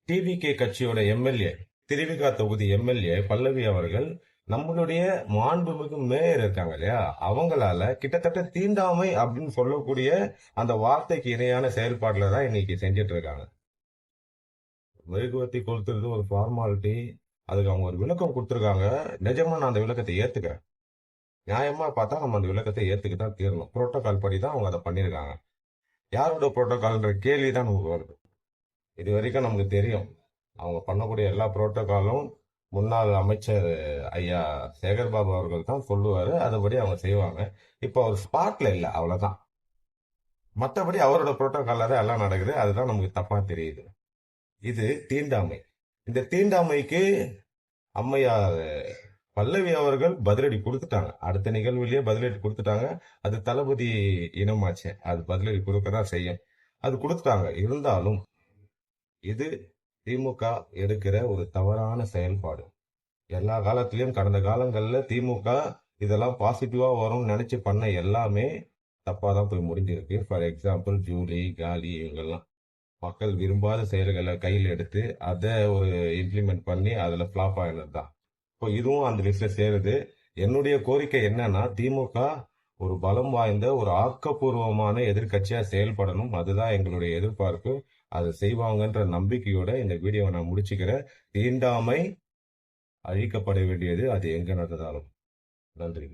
TVK கட்சியோட MLA, Thiruvika தொகுதி MLA பல்லவி அவர்கள் நம்மளுடைய மாண்புமிகு மேயர் இருக்காங்க இல்லையா, அவங்களால கிட்டத்தட்ட தீண்டாமை அப்படின்னு சொல்லக்கூடிய அந்த வார்த்தைக்கு இணையான செயல்பாடுல தான் இன்னைக்கு செஞ்சிட்டு இருக்காங்க. மெழுகுவர்த்தி கொளுத்துறது ஒரு ஃபார்மாலிட்டி. அதுக்கு அவங்க ஒரு விளக்கம் கொடுத்துருக்காங்க. நிஜமா நான் அந்த விளக்கத்தை ஏத்துக்கிறேன். நியாயமா பார்த்தா நம்ம அந்த விளக்கத்தை ஏத்துக்க தான் தீரணும். புரோட்டோகால் படி தான் அவங்க அதை பண்ணியிருக்காங்க. யாரோட புரோட்டோகால்ன்ற கேள்வி தான் நமக்கு வருது. இது வரைக்கும் நமக்கு தெரியும், அவங்க பண்ணக்கூடிய எல்லா புரோட்டோகாலும் முன்னாள் அமைச்சர் ஐயா சேகர்பாபு அவர்கள் தான் சொல்லுவாரு. அதுபடி அவங்க செய்வாங்க. இப்போ அவர் ஸ்பாட்ல இல்லை, அவ்வளவுதான். மற்றபடி அவரோட புரோட்டோகால்ல தான் எல்லாம் நடக்குது. அதுதான் நமக்கு தப்பா தெரியுது. இது தீண்டாமை. இந்த தீண்டாமைக்கு அம்மையார் பல்லவி அவர்கள் பதிலடி கொடுத்துட்டாங்க. அடுத்த நிகழ்வுலயே பதிலடி கொடுத்துட்டாங்க. அது தளபதி இனமாச்சு, அது பதிலடி கொடுக்கதான் செய்யும். அது கொடுத்துட்டாங்க. இருந்தாலும் இது திமுக எடுக்கிற ஒரு தவறான செயல்பாடு. எல்லா காலத்திலயும் கடந்த காலங்கள்ல திமுக இதெல்லாம் பாசிட்டிவா வரும்னு நினைச்சு பண்ண எல்லாமே தப்பா தான் போய் முடிஞ்சிருக்கு. ஃபார் எக்ஸாம்பிள் ஜூலி, காலி, இவங்கெல்லாம் மக்கள் விரும்பாத செயல்களை கையில் எடுத்து அதை ஒரு இம்ப்ளிமெண்ட் பண்ணி அதுல ஃபிளாப் ஆகினது தான். இப்போ இதுவும் அந்த லிஸ்ட்ல சேருது. என்னுடைய கோரிக்கை என்னன்னா, திமுக ஒரு பலம் வாய்ந்த ஒரு ஆக்கப்பூர்வமான எதிர்கட்சியா செயல்படணும். அதுதான் எங்களுடைய எதிர்பார்ப்பு. அதை செய்வாங்கன்ற நம்பிக்கையோட இந்த வீடியோவை நான் முடிச்சுக்கிறேன். தீண்டாமை அழிக்கப்பட வேண்டியது அது எங்க நடந்தாலும். நன்றி.